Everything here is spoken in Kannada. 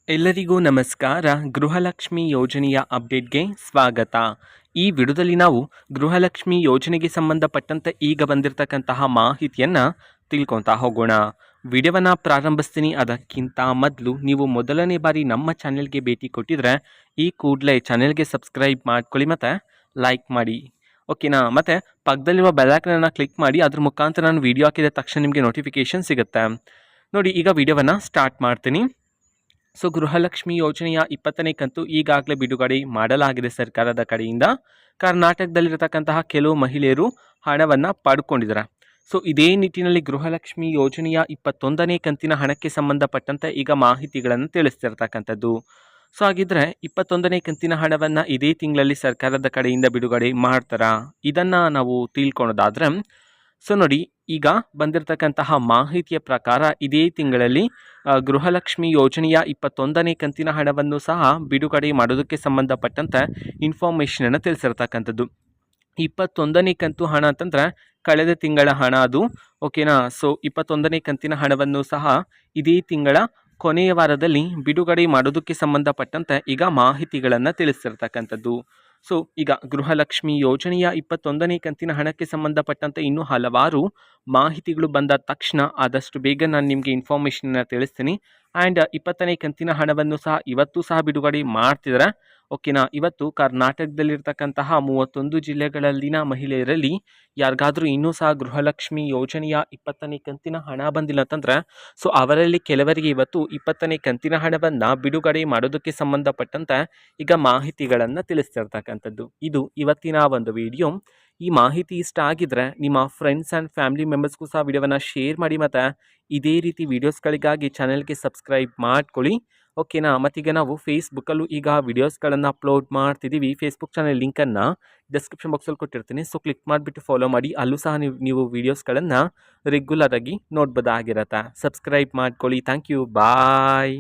ಎಲ್ಲರಿಗೂ ನಮಸ್ಕಾರ. ಗೃಹಲಕ್ಷ್ಮಿ ಯೋಜನೆಯ ಅಪ್ಡೇಟ್‌ಗೆ ಸ್ವಾಗತ. ಈ ವಿಡಿಯೋದಲ್ಲಿ ನಾವು ಗೃಹಲಕ್ಷ್ಮಿ ಯೋಜನೆಗೆ ಸಂಬಂಧಪಟ್ಟಂತೆ ಈಗ ಬಂದಿರತಕ್ಕಂತಹ ಮಾಹಿತಿಯನ್ನು ತಿಳ್ಕೊತಾ ಹೋಗೋಣ. ವಿಡಿಯೋವನ್ನು ಪ್ರಾರಂಭಿಸ್ತೀನಿ. ಅದಕ್ಕಿಂತ ಮೊದಲು ನೀವು ಮೊದಲನೇ ಬಾರಿ ನಮ್ಮ ಚಾನೆಲ್ಗೆ ಭೇಟಿ ಕೊಟ್ಟಿದ್ರೆ ಈ ಕೂಡಲೇ ಚಾನೆಲ್ಗೆ ಸಬ್ಸ್ಕ್ರೈಬ್ ಮಾಡ್ಕೊಳ್ಳಿ ಮತ್ತು ಲೈಕ್ ಮಾಡಿ, ಓಕೆನಾ. ಮತ್ತು ಪಕ್ಕದಲ್ಲಿರುವ ಬೆಲ್ ಕ್ಲಿಕ್ ಮಾಡಿ, ಅದ್ರ ಮುಖಾಂತರ ನಾನು ವಿಡಿಯೋ ಹಾಕಿದ ತಕ್ಷಣ ನಿಮಗೆ ನೋಟಿಫಿಕೇಷನ್ ಸಿಗುತ್ತೆ. ನೋಡಿ, ಈಗ ವಿಡಿಯೋವನ್ನು ಸ್ಟಾರ್ಟ್ ಮಾಡ್ತೀನಿ. ಸೊ ಗೃಹಲಕ್ಷ್ಮಿ ಯೋಜನೆಯ 20ನೇ ಕಂತು ಈಗಾಗಲೇ ಬಿಡುಗಡೆ ಮಾಡಲಾಗಿದೆ ಸರ್ಕಾರದ ಕಡೆಯಿಂದ. ಕರ್ನಾಟಕದಲ್ಲಿರತಕ್ಕಂತಹ ಕೆಲವು ಮಹಿಳೆಯರು ಹಣವನ್ನು ಪಡ್ಕೊಂಡಿದ್ದಾರೆ. ಸೊ ಇದೇ ನಿಟ್ಟಿನಲ್ಲಿ ಗೃಹಲಕ್ಷ್ಮಿ ಯೋಜನೆಯ 21ನೇ ಕಂತಿನ ಹಣಕ್ಕೆ ಸಂಬಂಧಪಟ್ಟಂತೆ ಈಗ ಮಾಹಿತಿಗಳನ್ನು ತಿಳಿಸ್ತಿರ್ತಕ್ಕಂಥದ್ದು. ಸೊ ಹಾಗಿದ್ರೆ 21ನೇ ಕಂತಿನ ಹಣವನ್ನು ಇದೇ ತಿಂಗಳಲ್ಲಿ ಸರ್ಕಾರದ ಕಡೆಯಿಂದ ಬಿಡುಗಡೆ ಮಾಡ್ತಾರಾ, ಇದನ್ನು ನಾವು ತಿಳ್ಕೊಳೋದಾದ್ರೆ, ಸೊ ನೋಡಿ, ಈಗ ಬಂದಿರತಕ್ಕಂತಹ ಮಾಹಿತಿಯ ಪ್ರಕಾರ ಇದೇ ತಿಂಗಳಲ್ಲಿ ಗೃಹಲಕ್ಷ್ಮಿ ಯೋಜನೆಯ 21ನೇ ಕಂತಿನ ಹಣವನ್ನು ಸಹ ಬಿಡುಗಡೆ ಮಾಡೋದಕ್ಕೆ ಸಂಬಂಧಪಟ್ಟಂತೆ ಇನ್ಫಾರ್ಮೇಷನನ್ನು ತಿಳಿಸಿರ್ತಕ್ಕಂಥದ್ದು. 21ನೇ ಕಂತು ಹಣ ಅಂತಂದರೆ ಕಳೆದ ತಿಂಗಳ ಹಣ ಅದು, ಓಕೆನಾ. ಸೊ 21ನೇ ಕಂತಿನ ಹಣವನ್ನು ಸಹ ಇದೇ ತಿಂಗಳ ಕೊನೆಯ ವಾರದಲ್ಲಿ ಬಿಡುಗಡೆ ಮಾಡೋದಕ್ಕೆ ಸಂಬಂಧಪಟ್ಟಂತೆ ಈಗ ಮಾಹಿತಿಗಳನ್ನು ತಿಳಿಸಿರ್ತಕ್ಕಂಥದ್ದು. ಸೊ ಈಗ ಗೃಹಲಕ್ಷ್ಮಿ ಯೋಜನೆಯ 21ನೇ ಕಂತಿನ ಹಣಕ್ಕೆ ಸಂಬಂಧಪಟ್ಟಂತೆ ಇನ್ನೂ ಹಲವಾರು ಮಾಹಿತಿಗಳು ಬಂದ ತಕ್ಷಣ ಆದಷ್ಟು ಬೇಗ ನಾನು ನಿಮಗೆ ಇನ್ಫಾರ್ಮೇಷನ್ನ ತಿಳಿಸ್ತೀನಿ. ಆ್ಯಂಡ್ 20ನೇ ಕಂತಿನ ಹಣವನ್ನು ಸಹ ಇವತ್ತು ಸಹ ಬಿಡುಗಡೆ ಮಾಡ್ತಿದ್ದಾರೆ, ಓಕೆನಾ. ಇವತ್ತು ಕರ್ನಾಟಕದಲ್ಲಿರ್ತಕ್ಕಂತಹ 31 ಜಿಲ್ಲೆಗಳಲ್ಲಿನ ಮಹಿಳೆಯರಲ್ಲಿ ಯಾರಿಗಾದರೂ ಇನ್ನೂ ಸಹ ಗೃಹಲಕ್ಷ್ಮಿ ಯೋಜನೆಯ 20ನೇ ಕಂತಿನ ಹಣ ಬಂದಿಲ್ಲ ಅಂತಂದರೆ, ಸೊ ಅವರಲ್ಲಿ ಕೆಲವರಿಗೆ ಇವತ್ತು 20ನೇ ಕಂತಿನ ಹಣವನ್ನು ಬಿಡುಗಡೆ ಮಾಡೋದಕ್ಕೆ ಸಂಬಂಧಪಟ್ಟಂತೆ ಈಗ ಮಾಹಿತಿಗಳನ್ನು ತಿಳಿಸ್ತಿರ್ತಕ್ಕಂಥದ್ದು. ಇದು ಇವತ್ತಿನ ಒಂದು ವಿಡಿಯೋ. ಈ ಮಾಹಿತಿ ಇಷ್ಟ ಆಗಿದ್ರೆ ನಿಮ್ಮ ಫ್ರೆಂಡ್ಸ್ ಆ್ಯಂಡ್ ಫ್ಯಾಮಿಲಿ ಮೆಂಬರ್ಸ್ಗೂ ಸಹ ವಿಡಿಯೋವನ್ನು ಶೇರ್ ಮಾಡಿ ಮತ್ತು ಇದೇ ರೀತಿ ವೀಡಿಯೋಸ್ಗಳಿಗಾಗಿ ಚಾನೆಲ್ಗೆ ಸಬ್ಸ್ಕ್ರೈಬ್ ಮಾಡ್ಕೊಳ್ಳಿ, ಓಕೆನಾ. ಮತ್ತೀಗ ನಾವು ಫೇಸ್ಬುಕ್ಕಲ್ಲೂ ಈಗ ವಿಡಿಯೋಸ್ಗಳನ್ನು ಅಪ್ಲೋಡ್ ಮಾಡ್ತಿದ್ದೀವಿ. ಫೇಸ್ಬುಕ್ ಚಾನೆಲ್ ಲಿಂಕನ್ನು ಡಿಸ್ಕ್ರಿಪ್ಷನ್ ಬಾಕ್ಸಲ್ಲಿ ಕೊಟ್ಟಿರ್ತೀನಿ. ಸೊ ಕ್ಲಿಕ್ ಮಾಡಿಬಿಟ್ಟು ಫಾಲೋ ಮಾಡಿ, ಅಲ್ಲೂ ಸಹ ನೀವು ವೀಡಿಯೋಸ್ಗಳನ್ನು ರೆಗ್ಯುಲರಾಗಿ ನೋಡ್ಬೋದಾಗಿರತ್ತೆ. ಸಬ್ಸ್ಕ್ರೈಬ್ ಮಾಡ್ಕೊಳ್ಳಿ. Thank you, bye.